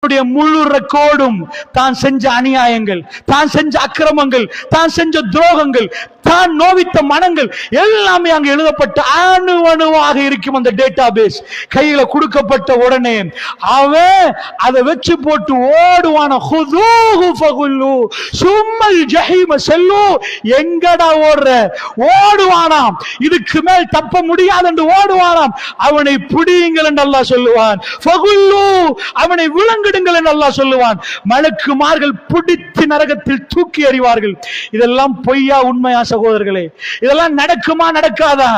முழு ரெக்கார்டும் தான் செஞ்ச அநியாயங்கள், தான் செஞ்ச அக்கிரமங்கள், தான் செஞ்ச துரோகங்கள், தான் நோவித்த மனங்கள் எல்லாமே அங்க எழுதப்பட்ட அணுவாக இருக்கும். அந்த டேட்டா பேஸ் கையில கொடுக்கப்பட்ட உடனே அவன் அதை வச்சு போட்டு ஓடுவான. சும்மல் ஜஹீம செல்லு, எங்கடா ஓடுற? ஓடுவானாம். இதுக்கு மேல் தப்ப முடியாது என்று ஓடுவானாம். அவனை பிடியுங்கள் என்று அல்லாஹ் சொல்லுவான். அவனை விலங்கிடுங்கள் என்று அல்லாஹ் சொல்லுவான். மலக்குமார்கள் பிடித்து நரகத்தில் தூக்கி எறிவார்கள். இதெல்லாம் பொய்யா உண்மையா சகோதரர்களே? இதெல்லாம் நடக்குமா நடக்காதா?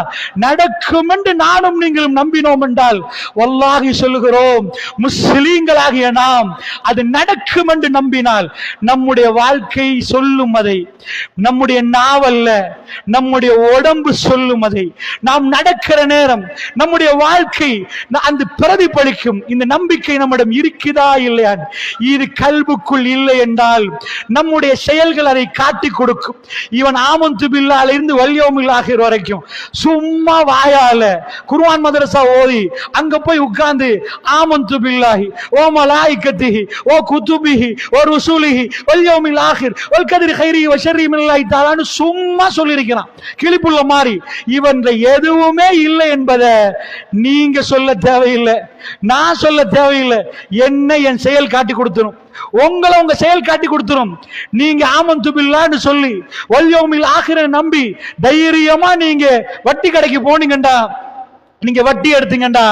நடக்கும் என்று நானும் நீங்களும் நம்பினோம் என்றால் வல்லாஹி சொல்லுகிறோம், முஸ்லிம்களாகிய நாம் அது நடக்கும் என்று நம்பினால் நம்முடைய வாழ்க்கை சொல்லும் அதை, நம்முடைய நாவல்ல நம்முடைய உடம்பு சொல்லும் அதை. நாம் நடக்கிற நேரம் நம்முடைய வாழ்க்கை அந்த பிரதிபலிக்கும். இந்த நம்பிக்கை நம்மிடம் இருக்குதா இல்லையா? இது கல்புக்குள் இல்லை என்றால் நம்முடைய செயல்கள் அதை காட்டி கொடுக்கும். இவன் ஆமந்து பில்லால இருந்து வல்யௌமில் ஆகிர் வரைக்கும் சும்மா வாயால குர்ஆன் மதரசா ஓதி அங்க போய் உட்கார்ந்து ஆமந்து பில்லாஹி ஓ மலாயிகத்திஹி ஓ குதுபிஹி ஓ ருசூலிஹி வல்யௌமில் ஆகிர் வல் கத்ரி கைரிஹி வ ஷர்ரிஹி மினல்லாஹி தஆலான்னு சும்மா சொல்லியிருக்கிறான். கிளிப்புள்ள மாதிரி இவன் எதுவுமே இல்லை என்பதை நீங்க சொல்ல தேவையில்லை, நான் சொல்ல தேவையில்லை. என்ன என் செயல் காட்டி கொடுத்துரும், உங்களை உங்க செயல் காட்டி கொடுத்துரும். நீங்க ஆமந்து பில்லான்னு சொல்லி வல்யௌமில் ஆகிர நம்பி தைரியமா நீங்க வட்டி கடைக்கு போனீங்கண்டா, நீங்க வட்டி எடுத்தீங்கண்டா,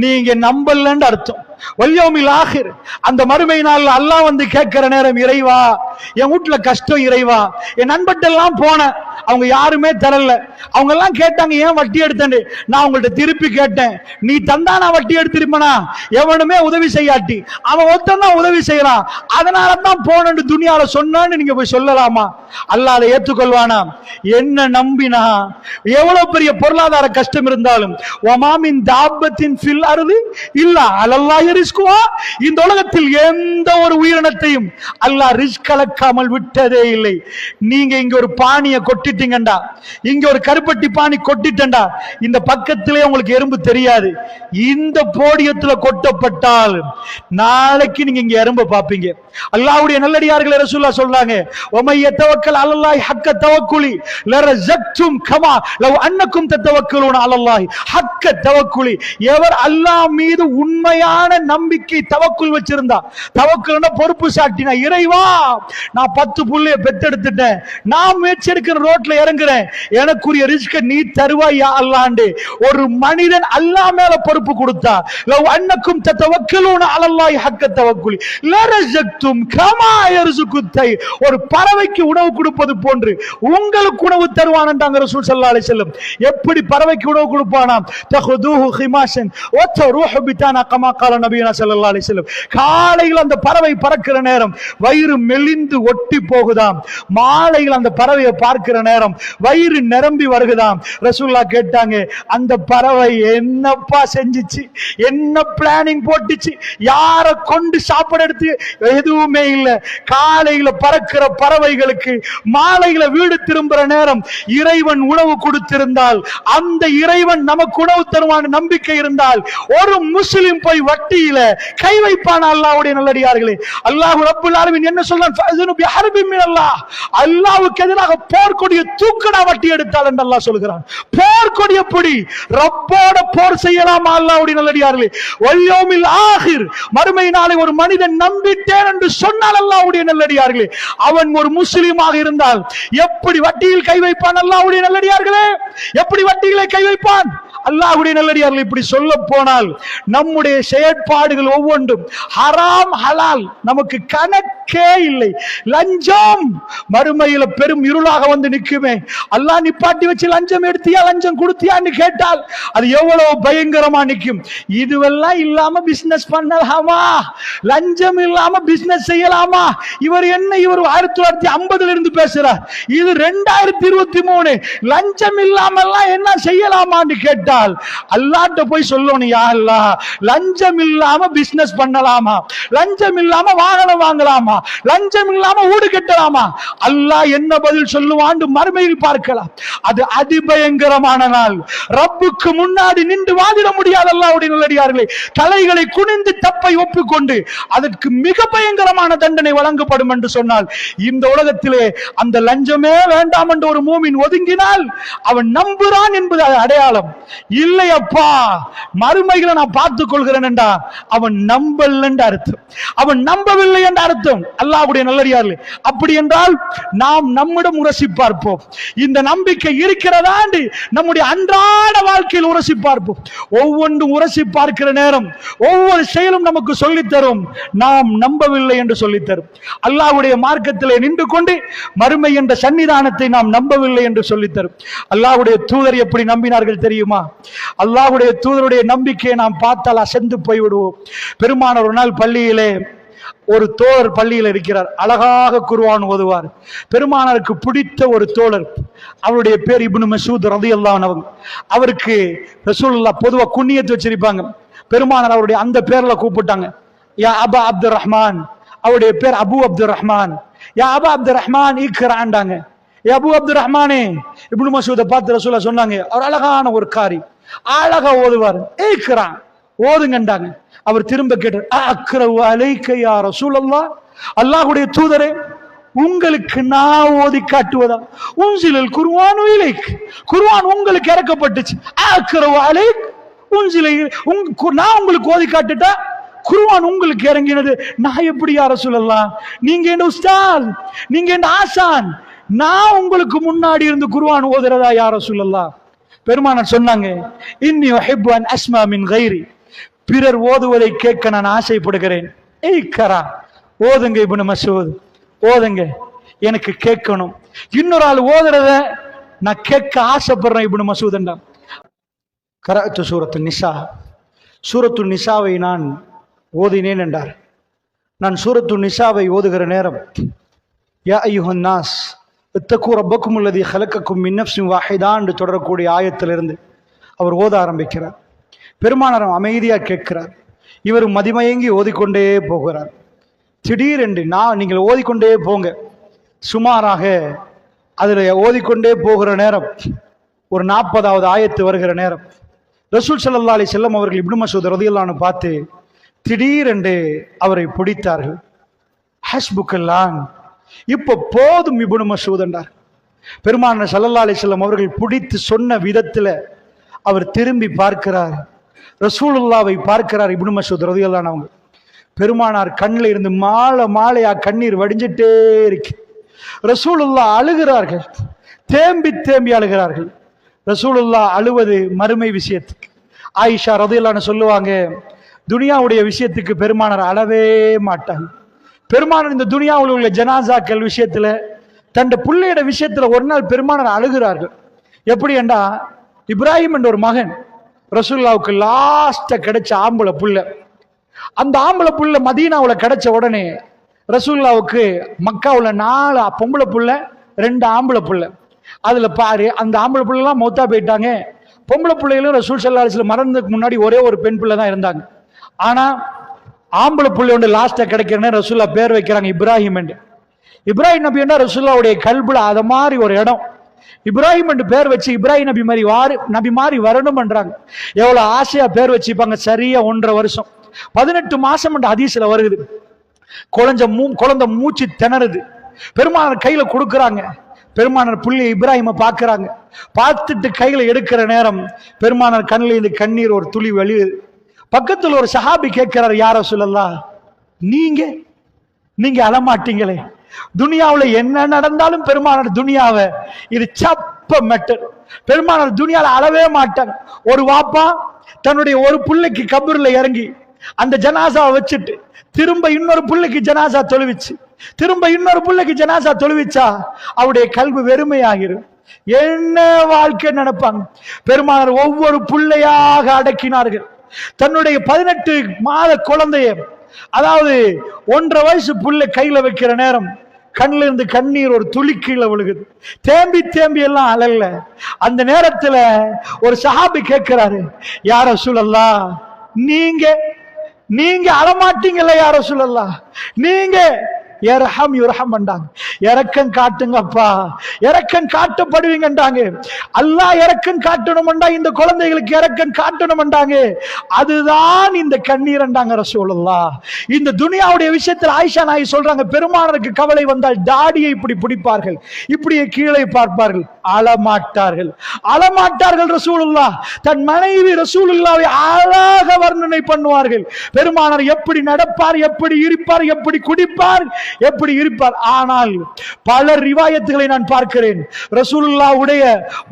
நீங்க நம்பலன்னு அர்த்தம். வல்யௌமில் ஆகிர், அந்த மறுமை நாள் அல்லாஹ் வந்து கேட்கிற நேரம், இறைவா என் வீட்டுல கஷ்டம், இறைவா என் நண்பட்டெல்லாம் போன, அவங்க யாருமே தரல, அவங்க எல்லாம் கேட்டாங்க ஏன் வட்டி எடுத்தேன்னு, நான் உங்கள்ட்ட திருப்பி கேட்டேன், நீ தந்தா நான் வட்டி எடுத்திருப்பனா? எவனுமே உதவி செய்யாட்டி அவன் ஒருத்தன் தான் உதவி செய்யறான், அதனால தான் போனன்னு துனியால சொன்னான்னு நீங்க போய் சொல்லலாமா? அல்லாஹ் அதை ஏற்றுக்கொள்வானா? என்ன நம்பினா எவ்வளவு பெரிய பொருளாதார கஷ்டம் இருந்தாலும் வமாமின் தாபத்தின் ஃபில் அர்தி இல்லா அலல்லாஹ் ரிஸ்குஹா, இந்த உலகத்தில் எந்த ஒரு உயிரினத்தையும் அல்லாஹ் ரிஸ்க் கலக்காமல் விட்டதே இல்லை. நீங்க இங்க ஒரு பானியை கொட்டிட்டீங்கடா, இங்க ஒரு கருப்பட்டி பானி கொட்டிட்டா, இந்த பக்கத்திலே உங்களுக்கு எறும்பு தெரியாது. இந்த போடியத்துல கொட்டப்பட்டால் நாளைக்கு நீங்க இங்க எறும்பு பாப்பீங்க. அல்லாஹ்வுடைய நல்லடியார்களே ரசூலுல்லாஹ் சொல்றாங்க, வமைய தவக்கல் அலல்லாஹி ஹக்க தவக்குலி லரஸக்தும் கமா லவ் அன்னக்கும் தத்தவக்கலூன அலல்லாஹி ஹக்க தவக்குலி. எவர் அல்லாஹ் மீது உண்மையான நம்பிக்கை தவக்குல் வச்சிருந்தா, தவக்குல்னா பொறுப்பு சாட்டினா, இறைவா நான் 10 புள்ளைய பெத்தெடுத்துட்டேன், நான் முயற்சி எடுக்கிற ரோட்ல இறங்குறேன், எனக்குரிய ரிஸ்க நீ தருவாய் யா அல்லாஹ்ண்டு ஒரு மனிதன் அல்லாஹ் மேல பொறுப்பு கொடுத்தா, லவ் அன்னக்கும் தத்தவக்கலூன அலல்லாஹி ஹக்க தவக்குலி லரஸக்தும் கமா யர்ஸுகுத் தை, ஒரு பறவைக்கு உணவு கொடுப்பது போன்று உங்களுக்கு உணவு தருவான் என்றாங்க ரசூல் ஸல்லல்லாஹு அலைஹி வஸல்லம். எப்படி பறவைக்கு உணவு கொடுப்பானாம்? தஹதுஹு ஹிமாஷன் வ தரூஹு பிதானா கமா قال நபியுனா ஸல்லல்லாஹு அலைஹி வஸல்லம். காலையில் அந்த பறவை பறக்கிற நேரம் வயிறு மெலிந்து ஒட்டி போகுதாம், மாலையில் அந்த பறவையை பார்க்கிற நேரம் வயிறு நிரம்பி வருகுதாம். ரசூலுல்லாஹ் கேட்டாங்க, அந்த பறவை என்னப்பா செஞ்சிச்சு, என்ன பிளானிங் போட்டுச்சு, யார கொண்டு சாப்பாடு எடுத்து? எதுவுமே இல்லை. காலையில பறக்கிற பறவைகளுக்கு மாலையில வீடு திரும்புற நேரம் இறைவன் உணவு கொடுத்திருந்தால், அந்த இறைவன் நமக்கு உணவு தருவான் நம்பிக்கை இருந்தால், ஒரு முஸ்லிம் போய் வட்டியில கை வைப்பான்? அல்லாஹ்வுடைய நல்லடியார்களே, அல்லாஹ் ரப்புல் ஆலமீன் என்ன சொல்றான்? ஃபஅஸனு பிஹர்பின் மினல்லாஹ், அல்லாஹ்வுக்கு எதிராக போர்க்கொடியை தூக்குடா வட்டி எடுத்தால் என்று அல்லாஹ் சொல்கிறான். போர்க்கொடியை பிடி, ரப்போட போர் செய்யலாமா? அல்லாஹ்வுடைய நல்லடியார்களே, வல்யௌமில் ஆகிர், மறுமை நாளை ஒரு மனிதன் நம்பிட்டேன் என்று சொன்னால் அல்லாஹ்வுடைய நல்லடியார்களே, அவன் ஒரு முஸ்லிமாக இருந்தால் எப்படி வட்டியில் கை வைப்பான்? அல்லாஹ்வுடைய நல்லடியார்களே, எப்படி வட்டிகளை கை வைப்பான்? அல்லாஹ்வுடைய நல்லடியார்கள், இப்படி சொல்ல போனால் நம்முடைய செயற்பாடுகள் ஒவ்வொன்றும் ஹராம் ஹலால் நமக்கு கணக்கே இல்லை. லஞ்சம் மறுமையில பெரும் இருளாக வந்து நிற்குமே. அல்லாஹ் நிப்பாட்டி வச்சு லஞ்சம் எடுத்தியா, லஞ்சம் கொடுத்தியான்னு கேட்டால் அது எவ்வளவு பயங்கரமா நிற்கும். இதுவெல்லாம் இல்லாம பிசினஸ் பண்ணலாமா? லஞ்சம் இல்லாம பிசினஸ் செய்யலாமா? இவர் என்ன, இவர் 1950 இருந்து பேசுறார், இது 2023. லஞ்சம் இல்லாம எல்லாம் என்ன செய்யலாமான்னு கேட்டால் கேட்டால் அல்லாஹ்ட்ட போய் சொல்லணும், யா அல்லாஹ் லஞ்சம் இல்லாம பிசினஸ் பண்ணலாமா, லஞ்சம் இல்லாம வாகனம் வாங்கலாமா, லஞ்சம் இல்லாம வீடு கட்டலாமா? அல்லாஹ் என்ன பதில் சொல்லுவான் மறுமையில் பார்க்கலாம். அது அதிபயங்கரமான நாள். ரப்புக்கு முன்னாடி நின்று வாதிட முடியாது. அல்லாஹ்வுடைய நல்லடியார்களே, தலைகளை குனிந்து தப்பை ஒப்புக்கொண்டு அதற்கு மிக பயங்கரமான தண்டனை வழங்கப்படும் என்று சொன்னால், இந்த உலகத்திலே அந்த லஞ்சமே வேண்டாம் என்று ஒரு மூமின் ஒதுங்கினால் அவன் நம்புறான் என்பது அடையாளம். இல்லையப்பா மறுமைகளை நான் பார்த்துக் கொள்கிறேன் என்றா அவன் நம்பல் என்று அர்த்தம், அவன் நம்பவில்லை என்று அர்த்தம். அல்லாஹ்வுடைய நல்லடியார்களே, அப்படி என்றால் நாம் நம்மிடம் உரசி பார்ப்போம். இந்த நம்பிக்கை இருக்கிறதா என்று நம்முடைய அன்றாட வாழ்க்கையில் உரசி பார்ப்போம். ஒவ்வொன்றும் உரசி பார்க்கிற நேரம் ஒவ்வொரு செயலும் நமக்கு சொல்லித்தரும் நாம் நம்பவில்லை என்று சொல்லித்தரும். அல்லாஹ்வுடைய மார்க்கத்திலே நின்று கொண்டு மறுமை என்ற சன்னிதானத்தை நாம் நம்பவில்லை என்று சொல்லித்தரும். அல்லாஹ்வுடைய தூதர் எப்படி நம்பினார்கள் தெரியுமா? அல்லாஹ்வுடைய தூதருடைய நம்பிக்கையை நாம் பார்த்தால் அசந்து போய்விடுவோம். பெருமானார் ஒரு நாள் பள்ளியிலே, ஒரு தோழர் பள்ளியில் இருக்கிறார், அழகாக குர்ஆன் ஓதுவார். பெருமானாருக்கு பிடித்த ஒரு தோழர், அவருடைய பேர் இப்னு மஸ்ஊத் ரலியல்லாஹு அன்ஹு. அவருக்கு ரசூலுல்லாஹ் பொதுவா குன்னியத் வச்சிருப்பாங்க. பெருமானார் அவருடைய அந்த பேர்ல கூப்பிட்டாங்க, யா அபா அப்துர் ரஹ்மான். அவருடைய பேர் அபு அப்துர் ரஹ்மான். யா அபா அப்துர் ரஹ்மான் இக்ராண்டாங்க. யா அபு அப்துர் ரஹ்மானே. இப்னு மஸ்ஊத பார்த்து ரசூலுல்லாஹ் சொன்னாங்க, அவர் அழகான ஒரு காரி, அழகா ஓதுவார், இக்ரா ஓதுங்கண்டாங்க. அவர் திரும்ப கேட்டார், அக்ரவு அலைக்க யா ரசூலல்லாஹ், அல்லாஹ்வுடைய தூதரே உங்களுக்கு நான் ஓதி காட்டுவதா? உன்சிலல் குர்ஆனு இலைக், குர்ஆன் உங்களுக்கு இறக்கப்பட்டுச்சு. அக்ரவு அலைக் உன்சிலை, நான் உங்களுக்கு ஓதி காட்டுட்டா குர்ஆன் உங்களுக்கு இறங்கினது. நான் எப்படி யா ரசூலல்லாஹ்? நீங்க என்ன உஸ்தாத், நீங்க என்ன ஆசான், நான் உங்களுக்கு முன்னாடி இருந்து குர்ஆன் ஓதுறதா யா ரசூலல்லாஹ்? பெருமானார் சொன்னாங்க, இன்னி உஹிப்பு அன் அஸ்மா மின் கைரி, பிறர் ஓதுவதை கேட்க நான் ஆசைப்படுகிறேன். இக்ரா ஓதுங்க இப்னு மஸ்ஊத், ஓதுங்க, எனக்கு கேட்கணும். இன்னொரு ஆள் ஓதுறத நான் கேட்க ஆசைப்படுறேன் இப்னு மஸ்ஊத் என்றான். கரஅத்து சூரத்து நிசா, சூரத்து நிசாவை நான் ஓதினேன் என்றார். நான் சூரத்து நிசாவை ஓதுகிற நேரம், யா அய்யுஹன் நாஸ் இத்தகு ரப்பக்கும் அல்லதி ஹலக்கக்கும் மின் நஃப்ஸின் வாஹிதா என்று தொடரக்கூடிய ஆயத்திலிருந்து அவர் ஓத ஆரம்பிக்கிறார். பெருமானார் அமைதியாக கேட்கிறார். இவர் மதிமயங்கி ஓதிக்கொண்டே போகிறார். திடீரென்று நீங்கள் ஓதிக்கொண்டே போங்க, சுமாராக அதில் ஓதிக்கொண்டே போகிற நேரம் ஒரு 40வது ஆயத்து வருகிற நேரம் ரசூல் ஸல்லல்லாஹு அலைஹி வஸல்லம் அவர்கள் இப்னு மஸ்ஊத் ரலியல்லாஹு அன்ஹு பார்த்து திடீரென்று அவரை பிடித்தார்கள். ஹஸ்புக்கல்லான், இப்ப போதும் இப்னு மஸ்ஊத் என்றார். பெருமானார் ஸல்லல்லாஹு அலைஹி வஸல்லம் அவர்கள் பிடித்து சொன்ன விதத்தில் அவர் திரும்பி பார்க்கிறார், ரசூலுல்லாவை பார்க்கிறார் இப்னு மஸ்ஊத் ரலியல்லாஹு அன்ஹு. பெருமானார் கண்ணில் இருந்து மாலையா கண்ணீர் வடிஞ்சிட்டே இருக்கு. ரசூலுல்லாஹ் அழுகிறார்கள், தேம்பி தேம்பி அழுகிறார்கள். ரசூலுல்லாஹ் அழுவது மறுமை விஷயத்துக்கு. ஆயிஷா ரலியல்லாஹு அன்ஹா சொல்லுவாங்க, துனியாவுடைய விஷயத்துக்கு பெருமானார் அழவே மாட்டாங்க. பெருமானார் இந்த துனியாவில் உள்ள ஜனாசாக்கள் விஷயத்துல, தன் பிள்ளையோட விஷயத்துல ஒரு நாள் பெருமானார் அழுகிறார்கள். எப்படி என்றா, இப்ராஹிம் என்ற ஒரு மகன் ரசூலுல்லாவுக்கு லாஸ்டா கிடைச்ச ஆம்பளை புள்ள. அந்த ஆம்பளை புள்ள மதீனாவுல கிடைச்ச உடனே ரசூலுல்லாவுக்கு மக்காவுல 4 பொம்பளை புள்ள 2 ஆம்பளை புள்ள. அதுல பாரு, அந்த ஆம்பளை புள்ளலாம் மௌத்தா போயிட்டாங்க. பொம்பளை பிள்ளைகளும் ரசூல் ஸல்லல்லாஹு அலைஹி வஸல்லம் மறந்ததுக்கு முன்னாடி ஒரே ஒரு பெண் பிள்ளை தான் இருந்தாங்க. ஆனா ஆம்பளை புள்ளை ஒன்று லாஸ்டா கிடைக்கிறேன்னு ரசூல்லா பேர் வைக்கிறாங்க இப்ராஹிம் என்று. இப்ராஹிம் நபி என்றா ரசூல்லாவுடைய கல்புல அத மாதிரி ஒரு இடம். இப்ராஹிம் என்று பேர் வச்சு இப்ராஹிம் நபி மாதிரி வரணும் என்றாங்க. எவ்வளவு ஆசையா பேர் வச்சுப்பாங்க. சரியா 1.5 வருஷம் 18 மாசம் என்ற ஹதீஸ்ல வருது. குழந்தை மூச்சு திணறுது. பெருமானார் கையில கொடுக்குறாங்க. பெருமானார் புள்ளி இப்ராஹிம பாக்குறாங்க. பார்த்துட்டு கையில எடுக்கிற நேரம் பெருமானார் கண்ணில் இருந்து கண்ணீர் ஒரு துளி வெளியுது. பக்கத்தில் ஒரு சஹாபி கேட்கிறார், யா ரசூலல்லாஹ், நீங்க அழமாட்டீங்களே, துனியாவுல என்ன நடந்தாலும் பெருமானார் துனியாவை இது சப்ப மெட்டர். பெருமானார் துனியால அழவே மாட்டாங்க. ஒரு வாப்பா தன்னுடைய ஒரு புள்ளைக்கு கபூர்ல இறங்கி அந்த ஜனாசாவை வச்சுட்டு திரும்ப இன்னொரு புள்ளைக்கு ஜனாசா தொழுவிச்சு, திரும்ப இன்னொரு புள்ளைக்கு ஜனாசா தொழுவிச்சா அவருடைய கல்வி வெறுமையாகிரும். என்ன வாழ்க்கை நினைப்பாங்க. பெருமானார் ஒவ்வொரு புள்ளையாக அடக்கினார்கள். தன்னுடைய 18 மாத குழந்தைய, அதாவது 1.5 வயசு புள்ளை கையில வைக்கிற நேரம் கண்ணில இருந்து கண்ணீர் ஒரு துளி கீழே விழுகுது. தேம்பி தேம்பி எல்லாம் அழல. அந்த நேரத்துல ஒரு சஹாபி கேட்கிறாரு, யா ரசூலல்லாஹ், நீங்க அழமாட்டீங்கல்ல யா ரசூலல்லாஹ், நீங்க இரஹம் யுர்ஹம் என்றாங்க. இரக்கம் காட்டுங்கப்பா, இரக்கம் காட்டப்படுவீங்கன்றாங்க. அல்லாஹ் இரக்கம் காட்டணும்டா, இந்த குழந்தைகளுக்கு இரக்கம் காட்டணும்ன்றாங்க. அதுதான் இந்த கண்ணீர் என்றாங்க ரசூலுல்லாஹ். இந்த துனியாவுடைய விஷயத்தில் ஆயிஷா நாயகி சொல்றாங்க, பெருமானருக்கு கவலை வந்தால் தாடியை இப்படி பிடிப்பார்கள், இப்படியே கீழே பார்ப்பார்கள், அழமாட்டார்கள் ரசூலுல்லாஹ். தன் மனைவி ரசூலுல்லாஹ்வை அழகாக வர்ணனை பண்ணுவார்கள். பெருமானார் எப்படி நடப்பார், எப்படி இருப்பார், எப்படி குடிப்பார், எப்படி இருப்பார். ஆனால் பல ரிவாயத்துகளை நான் பார்க்கிறேன். ரசூலுல்லாஹ்வுடைய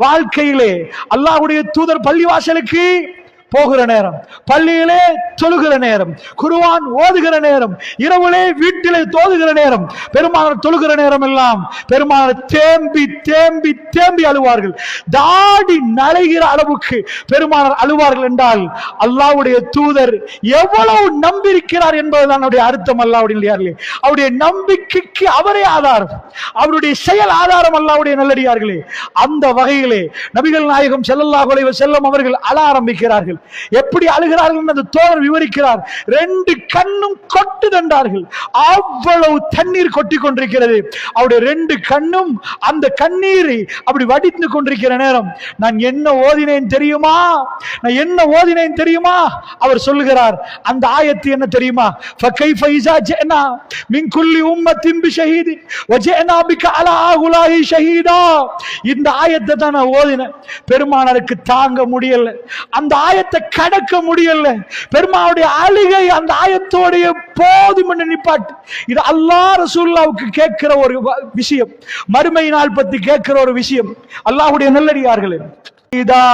வாழ்க்கையிலே அல்லாஹ்வுடைய தூதர் பள்ளிவாசலுக்கு போகிற நேரம், பள்ளியிலே தொழுகிற நேரம், குர்ஆன் ஓதுகிற நேரம், இரவிலே வீட்டிலே தோதுகிற நேரம், பெருமானார் தொழுகிற நேரம் எல்லாம் பெருமானார் தேம்பி தேம்பி தேம்பி அழுவார்கள். தாடி நலைகிற அளவுக்கு பெருமானார் அழுவார்கள் என்றால் அல்லாஹ்வுடைய தூதர் எவ்வளவு நம்பியிருக்கிறார் என்பதுதான் அவருடைய அர்த்தம். அல்லாஹ்வுடைய அவருடைய நம்பிக்கைக்கு அவரே ஆதாரம், அவருடைய செயல் ஆதாரம். அல்லாஹ்வுடைய நல்லடியார்களே, அந்த வகையிலே நபிகள் நாயகம் ஸல்லல்லாஹு அலைஹி வஸல்லம் அவர்கள் அழ ஆரம்பிக்கிறார்கள். எப்படி அழுகிறார்கள் என்று தோழர் விவரிக்கிறார். 2 கண்ணும் கொட்டுதென்றார்கள். அவ்வளவு தண்ணீர் கொட்டி கொண்டிருக்கிறது. அவருடைய 2 கண்ணும் அந்த கண்ணீரை அப்படி வடித்து கொண்டிருக்கிற நேரம், நான் என்ன ஓதினேன் தெரியுமா, நான் என்ன ஓதினேன் தெரியுமா? அவர் சொல்லுகிறார், அந்த ஆயத்து என்ன தெரியுமா? فكيف إذا جئنا من كل أمة بشهيد وجئنا بك على هؤلاء شهيدا. இந்த ஆயத்தை தான் நான் ஓதினேன். பெருமானாருக்கு தாங்க முடியல, அந்த ஆயத்தை கடக்க முடியல. பெருமானுடைய அழுகை அந்த ஆயத்தோடைய போதும் என்று நிப்பாட்டு. இது அல்லாஹ் ரசூலுல்லாஹ்வுக்கு கேட்கிற ஒரு விஷயம், மறுமை நாள் பத்தி கேட்கிற ஒரு விஷயம். அல்லாஹ்வுடைய நல்லடியார்களே, இதா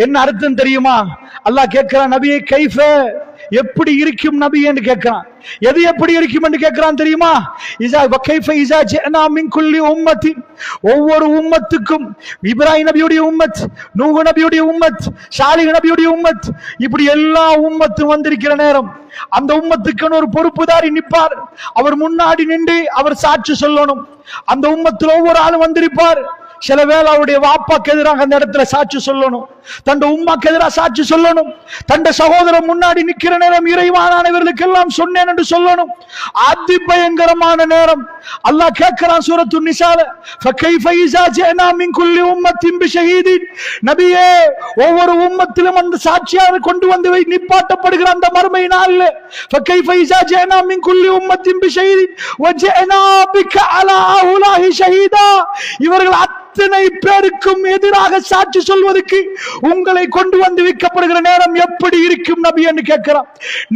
என்ன அர்த்தம் தெரியுமா? அல்லாஹ் கேட்கிறான், நபியே கைஃப, எப்படி இருக்கும் நபி என்று கேட்கிறான். எது எப்படி இருக்கும் என்று கேட்கிறான் தெரியுமா? ஒவ்வொரு உம்மத்துக்கும், இப்ராஹிம் நபியுடைய உம்மத், நூஹ் நபியுடைய உம்மத், சாலிஹ் நபியுடைய உம்மத், இப்படி எல்லா உம்மத்தும் வந்திருக்கிற நேரம் அந்த உம்மத்துக்கு ஒரு பொறுப்புதாரி நிற்பார். அவர் முன்னாடி நின்று அவர் சாட்சி சொல்லணும். அந்த உம்மத்தில் ஒவ்வொரு ஆளும் வந்திருப்பார். சில வேளை அவருடைய வாப்பாக்கு எதிராக அந்த இடத்துல சாட்சி சொல்லணும், தன் உம்மாக்கு எதிராக சாட்சி சொல்லணும், தன் சகோதரன் முன்னாடி நிக்கிற நேரம் இறைவானவர்களுக்கு எல்லாம் சொன்னேன் என்று சொல்லணும். அதி பயங்கரமான நேரம். அல்லாஹ் கேட்கிறான் சூரத்து நிசால, ஃபகைஃப இஸா ஜஅனா மின் குல்லி உம்மத்தின் பிஷஹீதின். நபியே, ஒவ்வொரு உம்மத்திலும் அந்த சாட்சியாக கொண்டு வந்து நிப்பாட்டப்படுகிற அந்த மறுமை நாள்ல, ஃபகைஃப இஸா ஜஅனா மின் குல்லி உம்மத்தின் பிஷஹீதின் வஜஅனா பிக அலா ஹுலாஹி ஷஹீதா. இவர்கள் அத்தனை பேருக்கும் எதிராக சாட்சி சொல்வதற்கு உங்களை கொண்டு வந்து வைக்கப்படுகிற நேரம் எப்படி இருக்கும் நபி என்று கேட்கிறான்.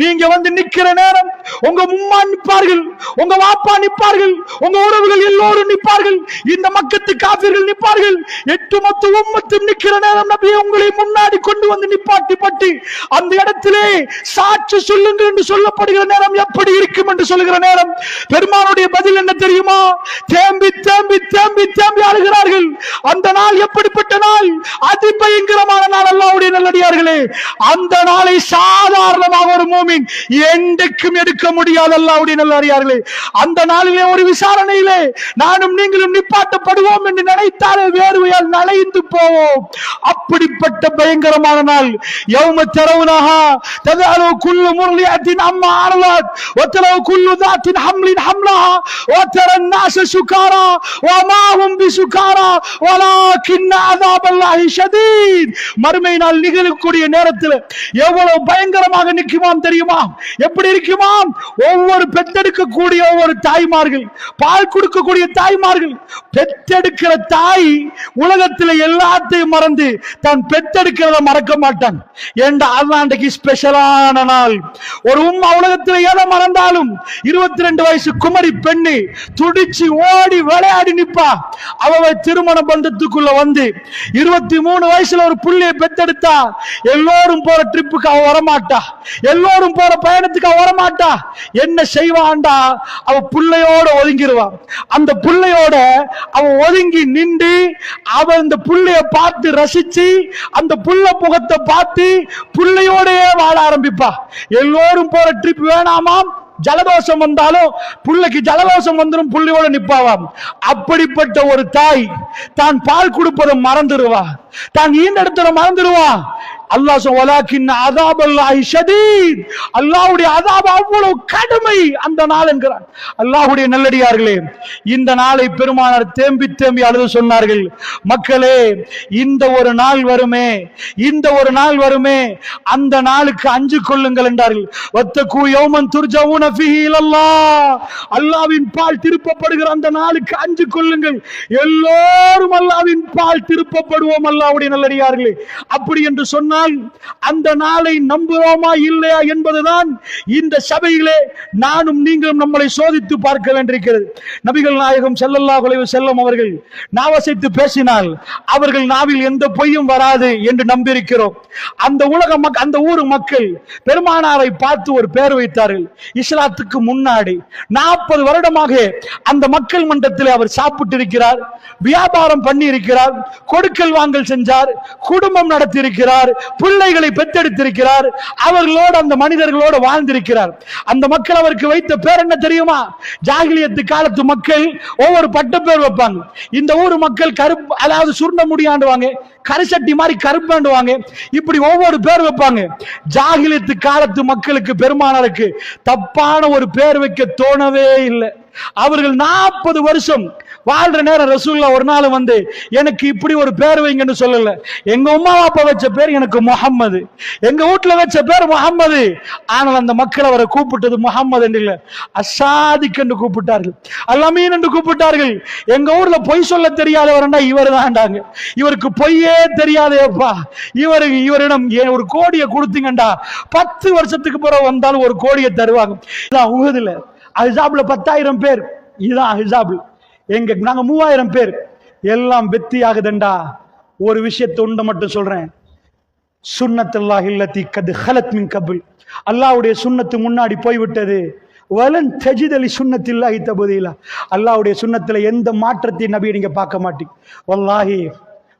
நீங்க வந்து நிக்கிற நேரம் உங்க உம்மா நிற்பார்கள், உங்க வாப்பா நிற்பார்கள், உங்க உறவுகள் எல்லோரும் நிற்பார்கள், இந்த மக்கத்து காபிர்கள் நிற்பார்கள், 8 மொத்த உம்மத்தும் நிக்கிற நேரம் நபியை உங்களை முன்னாடி கொண்டு வந்து நிப்பாட்டி அந்த இடத்திலே சாட்சி சொல்லுங்கள் என்று சொல்லப்படுகிற நேரம் எப்படி இருக்கும் என்று சொல்லுகிற நேரம் பெருமானுடைய பதில் என்ன தெரியுமா? தேம்பி தேம்பி தேம்பி தேம்பி அழுகிறார்கள். அந்த நாள் எப்படிப்பட்ட நாள்? அதி பயங்கரமான நாள். அல்லாஹ்வுடைய நல்லடியார்களே, அந்த நாளை சாதாரணமாக ஒரு மூமின் என்றைக்கும் எடுக்க முடியாது. அல்லாஹ்வுடைய நல்லடியார்களே, அந்த நாளிலே ஒரு விசாரணையிலே நானும் நீங்களும் நிப்பாட்டப்படுவோம் என்று நினைத்தாலே வேர்வையால் நனைந்து போவோம். அப்படிப்பட்ட பயங்கரமான நாள். யௌம தரவுனஹா ததஅலு குல்லு முர்லிஅத்தின் அம்மா அர்லத் வதலு குல்லு தாத்தின் ஹம்லின் ஹம்லஹா வதரன் நாஸ சுகாரா வமா ஹும் பிசுகாரா வலாக்கின் அஸாபல்லாஹி ஷதீத். மறுமை நாள் நிகழக்கூடிய நேரத்தில் எவ்வளவு பயங்கரமாக நிற்குமாம் தெரியுமா? எப்படி இருக்குமாம்? ஒவ்வொரு பெற்றெடுக்கக்கூடிய ஒவ்வொரு தாய்மார்கள், பால் கொடுக்கக்கூடிய தாய்மார்கள், பெற்றெடுக்கிற தாய் உலகத்தில் எல்லாத்தையும் மறந்து தான் பெற்றெடுக்கிறத மறக்க மாட்டான். அன்றைக்கு ஸ்பெஷலான நாள். ஒரு உம்மா உலகத்தில் எதை மறந்தாலும் 22 வயசு குமரி பெண்ணு துடிச்சு ஓடி விளையாடி நிப்பா. அவ திருமண பந்தத்துக்குள்ள வந்து 23 வயசுல ஒரு புள்ளையை பெத்தெடுத்தா எல்லோரும் போற ட்ரிப்புக்கு அவ வரமாட்டா, எல்லோரும் போற பயணத்துக்கு அவ வரமாட்டா. என்ன செய்வான்டா? அவ புள்ளையோட ஒதுங்கிடுவான். அந்த புள்ளையோட அவ ஒதுங்கி நின்று அவ இந்த புள்ளைய பார்த்து ரசிச்சு அந்த புள்ள முகத்தை பார்த்து புள்ளையோடயே வாழ ஆரம்பிப்பா. எல்லோரும் போற ட்ரிப் வேணாமாம், ஜலதோஷம் வந்தாலும் புள்ளைக்கு ஜலதோஷம் வந்துடும், புள்ளையோட நிப்பாவாம். அப்படிப்பட்ட ஒரு தாய் தான் பால் கொடுப்பதை மறந்துடுவா, தான் ஈண்டெடுத்ததை மறந்துடுவா. அல்லாஹ் வலாக்கின் அஸாபல்லாஹி ஷதீத், அல்லாஹ்வுடைய அஸாப் அவ்வளவு கடுமை அந்த நாள் என்கிறார். அல்லாஹ்வுடைய நல்லடியார்களே, இந்த நாளை பெருமானார் தேம்பி தேம்பி அழுது சொன்னார்கள், மக்களே இந்த ஒரு நாள் வருமே, இந்த ஒரு நாள் வருமே, அந்த நாளுக்கு அஞ்சு கொள்ளுங்கள் என்றார்கள். வத்தகு யௌமன் துர்ஜஊன ஃபீஹி இலல்லாஹ், அல்லாஹ்வின் பால் திருப்பப்படுகிற அந்த நாளுக்கு அஞ்சு கொள்ளுங்கள். எல்லோரும் அல்லாஹ்வின் பால் திருப்பப்படுவோம். அல்லாஹ்வுடைய நல்லடியார்களே, அப்படி என்று சொன்னால் அந்த நாளை நம்புவோமா இல்லையா என்பதுதான் இந்த சபையிலே நானும் நீங்களும் நம்மளை சோதித்து பார்க்க வேண்டியிருக்கிறது. நபிகள் நாயகம் ஸல்லல்லாஹு அலைஹி வஸல்லம் அவர்கள் நாவசைத்து பேசினால் அவர்கள் நாவில் எந்த பொய்யும் வராது என்று நம்பியிருக்கிறோம். அந்த அந்த ஊர் மக்கள் பெருமானாரை பார்த்து ஒரு பெயர் வைத்தார்கள். இஸ்லாத்துக்கு முன்னாடி 40 வருடமாக அந்த மக்கள் மன்றத்தில் அவர் சாப்பிட்டு இருக்கிறார், வியாபாரம் பண்ணி இருக்கிறார், கொடுக்கல் வாங்கல் செஞ்சார், குடும்பம் நடத்தி இருக்கிறார், பிள்ளைகளை பெற்றெடுத்திருக்கிறார், அவர்களோடு அந்த மனிதர்களோடு வாழ்ந்திருக்கிறார். அந்த மக்கள் அவருக்கு வைத்த பேர் என்ன தெரியுமா? ஜாகிலியத்து காலத்து மக்கள் ஒவ்வொரு பட்ட பேர் வைப்பாங்க. இந்த ஊர் மக்கள் கருப்பு, அதாவது சுருண்ட முடியாண்டுவாங்க, கரிசட்டி மாதிரி கருப்பாண்டுவாங்க, இப்படி ஒவ்வொரு பேர் வைப்பாங்க. ஜாகிலியத்து காலத்து மக்களுக்கு பெருமானாருக்கு தப்பான ஒரு பேர் வைக்க தோணவே இல்லை. அவர்கள் 40 வருஷம் வாழ்ற நேரம் ரசூலுல்லா ஒரு நாள் வந்து எனக்கு இப்படி ஒரு பேர் வைங்கன்னு சொல்லல. எங்க உம்மா அப்பா வச்ச பேர் எனக்கு முஹம்மது, எங்க வீட்டுல வச்ச பேர் முஹம்மது. ஆனால் அந்த மக்கள் அவரை கூப்பிட்டது முஹம்மது என்று இல்ல, அசாதிக் என்று கூப்பிட்டார்கள், அல்-அமீன் என்று கூப்பிட்டார்கள். எங்க ஊர்ல பொய் சொல்ல தெரியாதவர்னா இவர் தான்டாங்க, இவருக்கு பொய்யே தெரியாதேப்பா, இவரிடம் ஒரு கோடியை கொடுத்தீங்கண்டா 10 வருஷத்துக்கு பிறகு வந்தாலும் ஒரு கோடியை தருவாங்க. இதான் உஹதுல அஹ்ஸாப்ல 10,000 பேர், இதுதான் அஹ்ஸாப். நாங்க 3000 பேர், எல்லாம் வெற்றி ஆகுதுண்டா. ஒரு விஷயத்தை ஒன்று மட்டும் சொல்றேன், சுன்னத்துல்லாஹி அல்லதி கத் ஹலத் மின் கபில், அல்லாஹ்வுடைய சுன்னத்து முன்னாடி போய்விட்டது. வலன் தஜித லி சுன்னத்தில்லாஹி தபதீலா, அல்லாஹ்வுடைய சுன்னத்துல எந்த மாற்றத்தையும் நபி நீங்க பார்க்க மாட்டீங்க. வல்லாஹி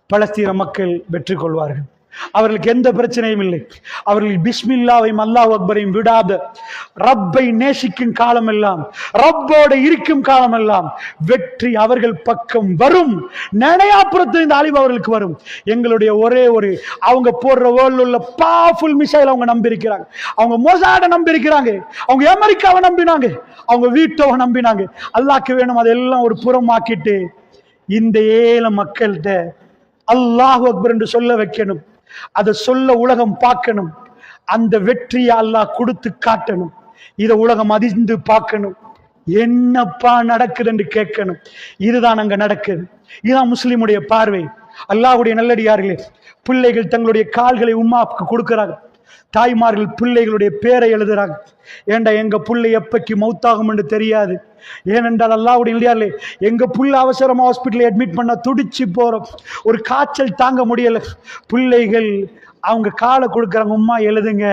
பலஸ்தீன மக்கள் வெற்றி கொள்வார்கள், அவர்களுக்கு எந்த பிரச்சனையும் இல்லை. அவர்கள் பிஸ்மில்லாவையும் அல்லாஹ் அக்பரையும் விடாத ரப்பை நேசிக்கும் காலம் எல்லாம், ரப்போட இருக்கும் காலம் எல்லாம் வெற்றி அவர்கள் பக்கம் வரும். நினையாப்புறத்தில் இந்த அழிவு அவர்களுக்கு வரும். எங்களுடைய ஒரே ஒரு அவங்க போடுற வேர்ல்ட்ல உள்ள பவர்ஃபுல் மிசைல் அவங்க நம்பி இருக்கிறாங்க, அவங்க மொசாட நம்பி இருக்கிறாங்க, அவங்க அமெரிக்காவை நம்பினாங்க, அவங்க வீட்டோவை நம்பினாங்க. அல்லாஹ்க்கு வேணும் அதெல்லாம் ஒரு புறமாக்கிட்டு இந்த ஏழை மக்கள்கிட்ட அல்லாஹ் அக்பர் என்று சொல்ல வைக்கணும். அதை சொல்ல உலகம் பார்க்கணும். அந்த வெற்றியை அல்லாஹ் கொடுத்து காட்டணும். இதை உலகம் அதிர்ந்து பார்க்கணும். என்னப்பா நடக்குது என்று கேட்கணும். இதுதான் அங்க நடக்குது. இதுதான் முஸ்லிமுடைய பார்வை. அல்லாஹ்வுடைய நல்லடியார்களே, பிள்ளைகள் தங்களுடைய கால்களை உம்மாவுக்கு கொடுக்கிறாங்க. தாய்மார்கள் பிள்ளைகளுடைய பேரை எழுதுறாங்க. ஏண்டா எங்க பிள்ளை எப்பக்கு மௌத்தாகும் என்று தெரியாது. ஏனென்றால் அல்லாஹ்வுடைய நல்லடியார்களே, எங்க புள்ள அவசரமா ஹாஸ்பிட்டல் அட்மிட் பண்ண துடிச்சு போறோம், ஒரு காய்ச்சல் தாங்க முடியல. பிள்ளைகள் அவங்க காலை கொடுக்குறாங்க, உம்மா எழுதுங்க,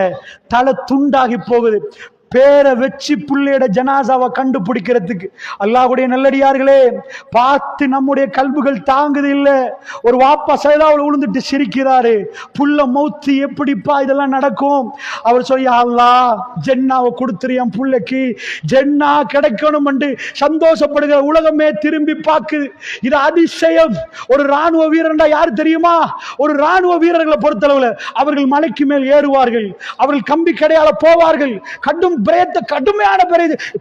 தலை துண்டாகி போகுது. பேரை வச்சு பிள்ளையோட ஜனாசாவை கண்டுபிடிக்கிறதுக்கு அல்லாஹ்வுடைய நல்லடியார்களே பார்த்து நம்முடைய கல்புகள் தாங்குது இல்ல. ஒரு வாப்பா சைதாவில் விழுந்துட்டு சிரிக்கிறாரு, புள்ள மௌத்து எப்படிப்பா இதெல்லாம் நடக்கும்? அவர் சொல்லி அல்லாஹ் ஜென்னாவை கொடுத்துறியான் புள்ளைக்கு, ஜென்னா கிடைக்கணும் என்று சந்தோஷப்படுகிற உலகமே திரும்பி பார்க்குது. இது அதிசயம். ஒரு ராணுவ வீரர்டா யாரு தெரியுமா? ஒரு ராணுவ வீரர்களை பொறுத்தளவுல அவர்கள் மலைக்கு மேல் ஏறுவார்கள், அவர்கள் கம்பி கடையால போவார்கள், கடுமையான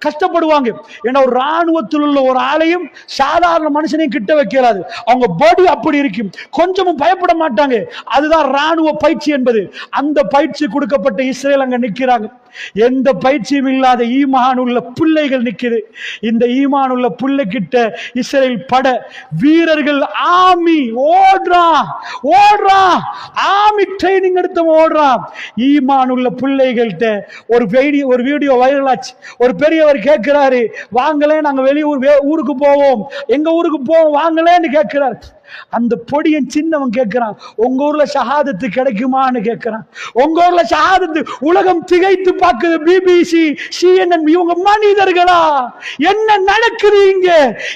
கஷ்டப்படுவாங்க. ஏன்னா ஒரு ராணுவத்தில் உள்ள ஒரு ஆளையும் சாதாரண மனுஷனையும் கிட்ட வைக்கிறாது. அவங்க பாடி அப்படி இருக்கும், கொஞ்சமும் பயப்பட மாட்டாங்க. அதுதான் ராணுவ பயிற்சி என்பது. அந்த பயிற்சி கொடுக்கப்பட்ட இஸ்ரேல் அங்க நிக்கிறாங்க. எந்த பயிற்சியும் இல்லாத ஈமான் உள்ள பிள்ளைகள் நிக்குது. இந்த ஈமான் உள்ள பிள்ளை கிட்ட இஸ்ரேல் பட வீரர்கள் ஆமி ஓடுறான், ஆமி ட்ரைனிங் எடுத்து ஓடுறான். ஈமான் உள்ள பிள்ளைகள்கிட்ட ஒரு வீடியோ வைரல் ஆச்சு. ஒரு பெரியவர் கேட்கிறாரு, வாங்களே நாங்க வெளியூர் ஊருக்கு போவோம், எங்க ஊருக்கு போவோம் வாங்களேன்னு கேட்கிறார். அந்த பொடியன் சின்னவன் கேட்கிறான், உங்க ஊர்ல ஷஹாதத்து கிடைக்குமான்னு கேட்கிறான். உங்க ஊர்ல ஷஹாதத்து உலகம் திகைத்து பார்க்குது. பிபிசி, CNN, இவங்க மனிதர்களா? என்ன நடக்குது இங்க?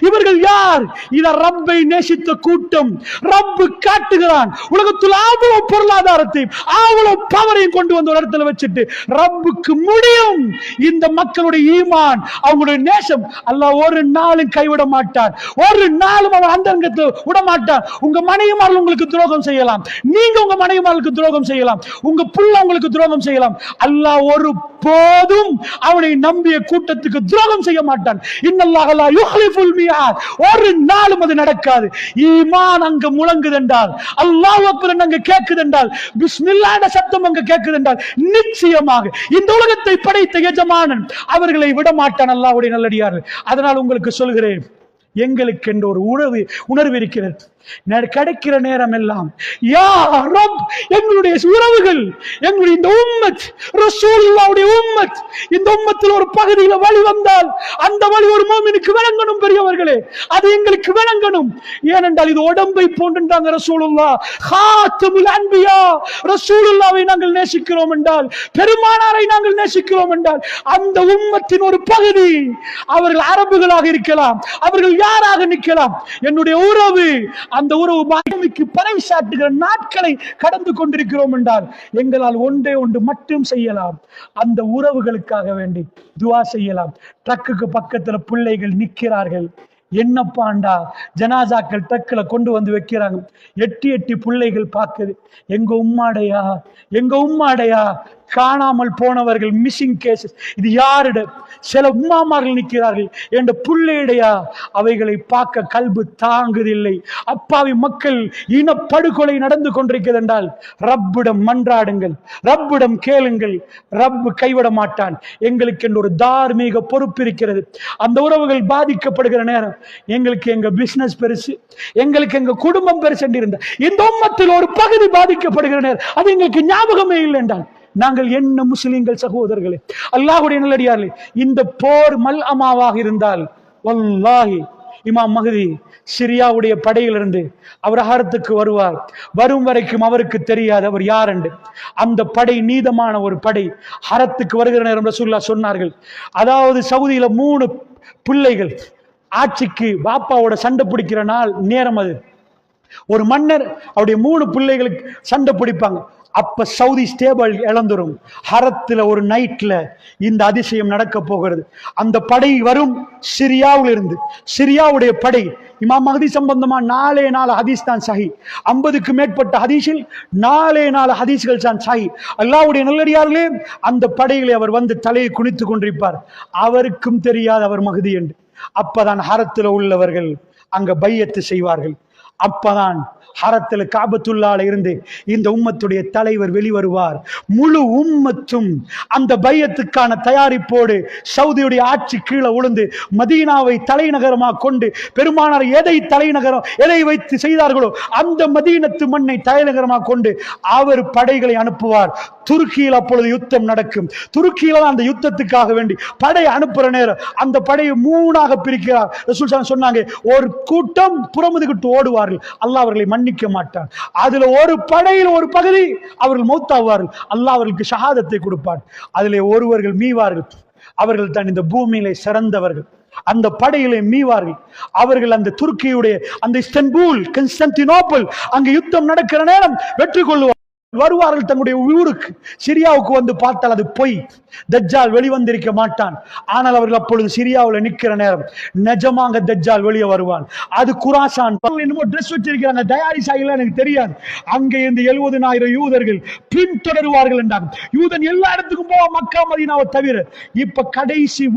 இவர்கள் யார்? இத ரப்பை நேசித்த கூட்டம். ரப்பு காட்டுகிறான் உலகத்தில் அவ்வளவு பொருளாதாரத்தையும் அவ்வளவு பவரையும் கொண்டு வந்து ஒரு இடத்துல வச்சுட்டு ரப்புக்கு முடியும். இந்த மக்களுடைய ஈமான், அவங்களுடைய நேசம் அல்லாஹ் ஒரு நாளும் கைவிட மாட்டார். ஒரு நாளும் அவன் அந்தரங்கத்தை விட மாட்டார். உங்க மனைவிமார்கள் உங்களுக்கு துரோகம் செய்யலாம், நீங்க உங்க மனைவிமார்களுக்கு துரோகம் செய்யலாம், உங்க புள்ள உங்களுக்கு துரோகம் செய்யலாம். அல்லாஹ் ஒரு போதும் அவனை நம்பிய கூட்டத்துக்கு துரோகம் செய்ய மாட்டான். இன்னல்லாஹ் லா யுஹ்லிஃபுல் மிஆத். ஒரு நாளும் அது நடக்காது. ஈமான் அங்க முழங்குது என்றால், அல்லாஹ் அக்பர் அங்க கேட்குது என்றால், பிஸ்மில்லாஹ்ன்ற சத்தம் அங்க கேட்குது என்றால், நிச்சயமாக இந்த உலகத்தை படைத்த எஜமானன் அவர்களை விட மாட்டான். அல்லாஹ்வுடைய நல்லடியார்கள், அதனால் உங்களுக்கு சொல்கிறேன், எங்களுக்கு என்ற ஒரு உணர்வு இருக்கிறது. கிடைக்கிற நேரம் எல்லாம் யா ரப், எங்களுடைய உறவுகள், எங்களுடைய இந்த உம்மத், ரசூலுல்லாஹ்வுடைய உம்மத், இந்த உம்மத்தில் ஒரு பகுதியில் வழி வந்தால் அந்த வழி ஒரு மூமினுக்கு விளங்கணும். பெரியவர்களே, அது எங்களுக்கு விளங்கணும். ஏனென்றால் இது உடம்பை போன்றாங்க. ரசூலுல்லாஹ் ஹாத்தமுல் அன்பியா, ரசூலுல்லாஹ்வை நாங்கள் நேசிக்கிறோம் என்றால், பெருமானாரை நாங்கள் நேசிக்கிறோம் என்றால், அந்த உம்மத்தின் ஒரு பகுதி, அவர்கள் அரபுகளாக இருக்கலாம், அவர்கள் யாராக நிற்கலாம், என்னுடைய உறவு, அந்த உறவு பூமிக்கு பறைசாட்டுகிற நாட்களை கடந்து கொண்டிருக்கிறோம் என்றால், எங்களால் ஒன்றே ஒன்று மட்டும் செய்யலாம், அந்த உறவுகளுக்காக வேண்டி துஆ செய்யலாம். ட்ரக்குக்கு பக்கத்துல பிள்ளைகள் நிற்கிறார்கள், என்னப்பாண்டா ஜனாசாக்கள் ட்ரக்ல கொண்டு வந்து வைக்கிறாங்க, எட்டி பிள்ளைகள் பார்க்குது, எங்க உம்மாடையா, எங்க உம்மாடையா. காணாமல் போனவர்கள், மிஸ்ஸிங் கேசஸ், இது யாருட? சில உம்மாமார்கள் நிற்கிறார்கள், என்ற புள்ளையுடையா. அவைகளை பார்க்க கல்பு தாங்குதில்லை. அப்பாவி மக்கள் இனப்படுகொலை நடந்து கொண்டிருக்கிறது என்றால், ரப்பிடம் மன்றாடுங்கள், ரப்பிடம் கேளுங்கள், ரப்பு கைவிட மாட்டான். எங்களுக்கு என்று ஒரு தார்மீக பொறுப்பு இருக்கிறது. அந்த உறவுகள் பாதிக்கப்படுகிற நேரம் எங்களுக்கு எங்க பிசினஸ் பெருசு, எங்களுக்கு எங்க குடும்பம் பெருசு என்று இருந்தால், இந்த உம்மத்தில் ஒரு பகுதி பாதிக்கப்படுகிற நேரம் அது எங்களுக்கு ஞாபகமே இல்லை என்றால், நாங்கள் என்ன முஸ்லிம்கள் சகோதரர்களே, அல்லாஹ்வுடைய நல்லடியார்களே, இந்த போர் மல்அமாவாக இருந்தால், வல்லாஹி இமாம் மஹ்தி சிரியாவுடைய படையிலிருந்து அவர் ஹரத்துக்கு வருவார். வரும் வரைக்கும் அவருக்கு தெரியாது அவர் யார் என்று. அந்த படை நீதமான ஒரு படை. ஹரத்துக்கு வருகிற நேரம் ரசூலுல்லாஹ் சொன்னார்கள், அதாவது சவுதியில 3 பிள்ளைகள் ஆட்சிக்கு பாப்பாவோட சண்டை பிடிக்கிற நாள் நேரம் அது. ஒரு மன்னர் அவருடைய 3 பிள்ளைகளுக்கு சண்டை பிடிப்பாங்க. அப்ப சவுதி ஸ்டேபிள் இழந்துரும். ஹரத்துல ஒரு நைட்ல இந்த அதிசயம் நடக்க போகிறது. அந்த படை வரும் சிரியாவில் இருந்து. சிரியாவுடைய படை இமாம் மஹ்தி சம்பந்தமா 4 ஹதீஸ் தான் சஹி. 50க்கு மேற்பட்ட ஹதீஸில் 4 ஹதீஸ்கள் தான் சஹி. அல்லாஹ்வுடைய நல்லடியார்களே, அந்த படைகளை அவர் வந்து தலையை குனித்து கொண்டிருப்பார். அவருக்கும் தெரியாது அவர் மஹ்தி என்று. அப்பதான் ஹரத்துல உள்ளவர்கள் அங்க பையத்து செய்வார்கள். அப்பதான் ஹரத்துல காபத்துல்லால இருந்து இந்த உம்மத்துடைய தலைவர் வெளிவருவார். முழு உம்மத்தும் அந்த பையத்துக்கான தயாரிப்போடு சவுதியுடைய ஆட்சி கீழே உளுந்து மதீனாவை தலைநகரமாக கொண்டு, பெருமானார் எதை வைத்து செய்தார்களோ அந்த மதீனத்து மண்ணை தலைநகரமாக கொண்டு அவர் படைகளை அனுப்புவார். துருக்கியில் அப்பொழுது யுத்தம் நடக்கும். துருக்கியில அந்த யுத்தத்துக்காக வேண்டி படை அனுப்புற நேரம் அந்த படையை 3ஆக பிரிக்கிறார். ரசூல் சொன்னாங்க, ஒரு கூட்டம் புறமுதுகிட்டு ஓடுவார்கள், அல்லாஹ் அவர்களை மன்னிக்க மாட்டான். அதுல ஒரு படையில் ஒரு பகுதி அவர்கள் மௌத்தாவார்கள், அல்லாஹ் அவர்களுக்கு ஷஹாதத்தை கொடுப்பார். அதிலே ஒருவர்கள் மீவார்கள். அவர்கள் தான் இந்த பூமியிலே சிறந்தவர்கள். அந்த படையிலே மீவார்கள். அவர்கள் அந்த துருக்கியுடைய அந்த இஸ்தான்புல், கான்ஸ்டான்டினோப்பிள் அங்கு யுத்தம் நடக்கிற நேரம் வெற்றி கொள்ளுவார். வருவார்கள் தங்களுடைய ஊருக்கு. சிரியாவுக்கு வந்து பார்த்தால் அது பொய், தஜ்ஜால் வெளிவந்திருக்க மாட்டான். ஆனால் அவர்கள் அப்பொழுது சிரியாவில் நிற்கிற நேரம் நிஜமாக தஜ்ஜால் வெளியே வருவான். அது குராசான் என்னமோ ட்ரெஸ் வச்சிருக்கிறாங்க, தயாரிஸ் ஆகல எனக்கு தெரியாது. அங்கே இருந்து 70,000 யூதர்கள் பின்தொடருவார்கள் என்றாங்க. யூதன் எல்லா இடத்துக்கும் போவா, மக்கா மதீனாவை தவிர. இப்ப கடைசி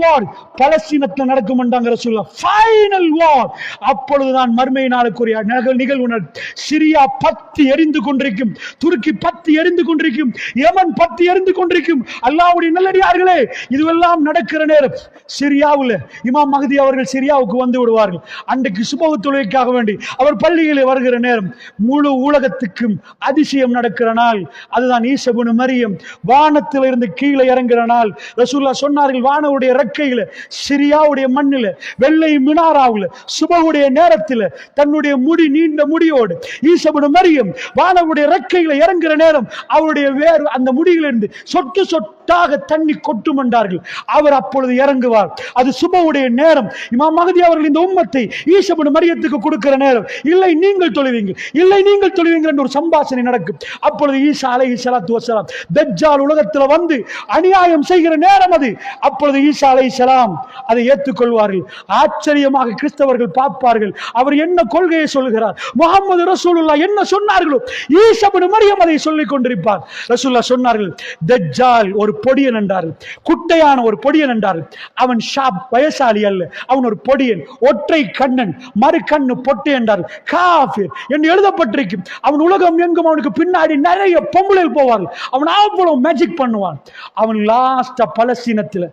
வார் பலஸ்தீனத்தில் நடக்கும் என்றாங்க ரசூலுல்லாஹ். ஃபைனல் வார். அப்பொழுதுதான் மர்மை நாளுக்குரிய நிகழ்வு. சிரியா பத்தி எரிந்து எரிந்து கொண்டிருக்கும், துருக்கி பத்தி எரிந்து கொண்டிருக்கும், யமன் பத்தி எரிந்து கொண்டிருக்கும். அல்லாஹ்வுடைய நல்லடியார்களே, இதுவெல்லாம் நடக்கிற நேரம் சிரியாவில் இமாம் மஹ்தி அவர்கள் சிரியாவுக்கு வந்து விடுவார்கள். அன்றைக்கு சுபஹ் தொழுகைக்காக வேண்டி அவர் பள்ளிகளில் வருகிற நேரம் முழு உலகத்துக்கும் அதிசயம் நடக்கிற நாள். அதுதான் ஈசா இப்னு மரியம் வானத்தில் இருந்து கீழே இறங்குற நாள். ரசூலுல்லாஹ் சொன்னார்கள், வானவுடைய ரெக்கையில சிரியாவுடைய மண்ணில வெள்ளை மினாராவுல சுபஹுடைய நேரத்தில் தன்னுடைய முடி நீண்ட முடியோடு ஈசா இப்னு மரியம் வானவுடைய ரெக்கையில இறங்குற நேரம் அவருடைய வேறு அந்த முடியிலிருந்து சொட்டு சொட்டாக தண்ணி கொட்டும் என்றார்கள். அவர் அப்பொழுது இறங்குவார். அது சுபஹுடைய நேரம். இமாம் மஹ்தி அவர்கள் இந்த உம்மத்தை ஈசா இப்னு மரியத்துக்கு கொடுக்கிற நேரம். இல்லை நீங்கள் தொழுவீங்க, இல்லை நீங்கள் தொழுவீங்க என்ற ஒரு சம்பாஷணை நடக்கும். அப்பொழுது ஈசா அலைஹிஸ்ஸலாத்து வஸ்ஸலாம் தஜ்ஜால் உலகத்தில் வந்து அநியாயம் செய்கிற நேரம் அது. அப்பொழுது ஈசா அலைஹிஸ்ஸலாம் அதை ஏற்றுக்கொள்வார்கள். ஆச்சரியமாக கிறிஸ்தவர்கள் பார்ப்பார்கள், அவர் என்ன கொள்கையை சொல்கிறார், முஹம்மது ரசூலுல்லாஹ் என்ன சொன்னார்களோ ஈசா இப்னு மரியம் அதை சொல்லிக் கொண்டிருப்பார். ரசூலுல்லாஹ் சொன்னார்கள், தஜ்ஜால் ஒரு பொடியன் என்றார்கள், குட்டையான ஒரு பொடியன் என்றார்கள். அவன் ஷாப் வயசாளி அல்ல, அவன் ஒரு பொடியன், ஒற்றை கண்ணன், மறு கண்ணு பொட்டு என்றார்கள், காஃபிர் என்று எழுதப்பட்டிருக்கும். அவன் உலகம் எங்கும் அவனுக்கு பின்னாடி நிறைய பொம்பளைகள் போவார்கள். அவன் அவ்வளவு மேஜிக் பண்ணுவான். அவன் லாஸ்டா பலஸ்தீனத்தில்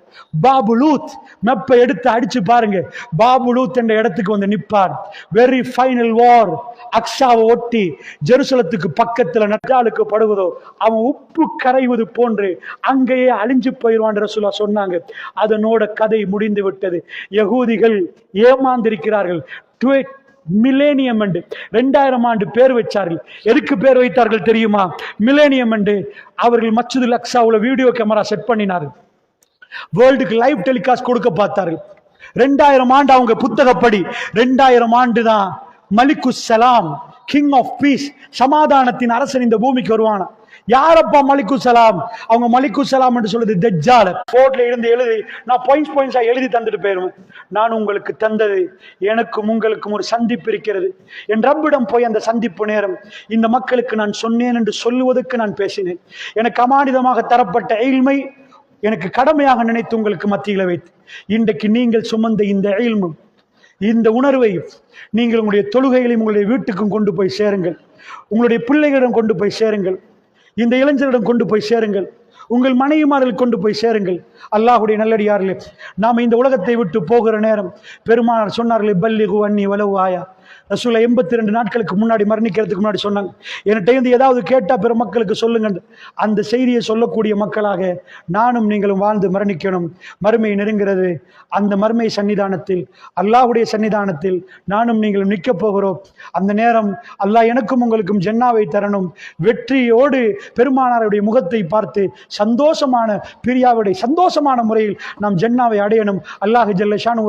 பாபுலூத் மெப்பை எடுத்து அடிச்சு பாருங்க, பாபுலூத் என்ற இடத்துக்கு வந்து நிற்பார். வெரி ஃபைனல் வார் அக்ஸாவை ஒட்டி ஜெருசலத்துக்கு பக்கத்தில் நஜாலுக்கு படுவதோ அவன் உப்பு கரைவது போன்று அங்கேயே அழிஞ்சு போயிடுவான் ரசூலுல்லாஹ் சொன்னாங்க. அதனோட கதை முடிந்து விட்டது. யகூதிகள் ஏமாந்திருக்கிறார்கள். மில்லேனியம் என்று 2000 ஆண்டு பேர் வச்சார்கள். எதுக்கு பேர் வைத்தார்கள் தெரியுமா? மில்லேனியம் என்று. அவர்கள் மஸ்ஜிதுல் அக்ஸாவுல வீடியோ கேமரா செட் பண்ணினார்கள். வேர்ல்டுக்கு லைவ் டெலிகாஸ்ட் கொடுக்க பார்த்தார்கள். 2000 ஆண்டு அவங்க புத்தகப்படி 2000 ஆண்டு தான் மலிகுஸ் சலாம், கிங் ஆஃப் பீஸ், சமாதானத்தின் அரசன் இந்த பூமிக்கு வருவானா. யாரப்பா மலிகுஸ் சலாம்? அவங்க மலிகுஸ் சலாம் என்று சொல்லுது தஜ்ஜால். போர்ட்ல இருந்து எழுதி நான் பாயிண்ட்ஸா எழுதி தந்துட்டு போயிருவேன். நான் உங்களுக்கு தந்தது, எனக்கும் உங்களுக்கும் ஒரு சந்திப்பு இருக்கிறது. என் ரப்பிடம் போய் அந்த சந்திப்பு நேரம் இந்த மக்களுக்கு நான் சொன்னேன் என்று சொல்லுவதற்கு நான் பேசினேன். எனக்கு அமானிதமாக தரப்பட்ட இல்மை எனக்கு கடமையாக நினைத்து உங்களுக்கு மத்தியில வைத்து இன்றைக்கு நீங்கள் சுமந்த இந்த இல்மு, இந்த உணர்வை நீங்கள் உங்களுடைய தொழுகைகளையும் உங்களுடைய வீட்டுக்கும் கொண்டு போய் சேருங்கள். உங்களுடைய பிள்ளைகளிடம் கொண்டு போய் சேருங்கள். இந்த இளைஞரிடம் கொண்டு போய் சேருங்கள். உங்கள் மனைவிமார்கள் கொண்டு போய் சேருங்கள். அல்லாஹ்வுடைய நல்லடியார்களே, நாம் இந்த உலகத்தை விட்டு போகிற நேரம் பெருமானார் சொன்னார்கள், பல்லிகு அன்னி வலவு ஆயா. ரசூலுல்லாஹ் 82 நாட்களுக்கு முன்னாடி மரணிக்கிறதுக்கு முன்னாடி சொன்னாங்க, என்கிட்ட இருந்து ஏதாவது கேட்டா பிற மக்களுக்கு சொல்லுங்க. அந்த செய்தியை சொல்லக்கூடிய மக்களாக நானும் நீங்களும் வாழ்ந்து மரணிக்கணும். மறுமை நெருங்கிறது. அந்த மறுமை சன்னிதானத்தில், அல்லாஹ்வுடைய சன்னிதானத்தில் நானும் நீங்களும் நிற்க போகிறோம். அந்த நேரம் அல்லாஹ் எனக்கும் உங்களுக்கும் ஜன்னாவை தரணும். வெற்றியோடு பெருமானாருடைய முகத்தை பார்த்து சந்தோஷமான பிரியாவுடைய சந்தோஷமான முறையில் நாம் ஜன்னாவை அடையணும். அல்லாஹ் ஜல்ல ஷானு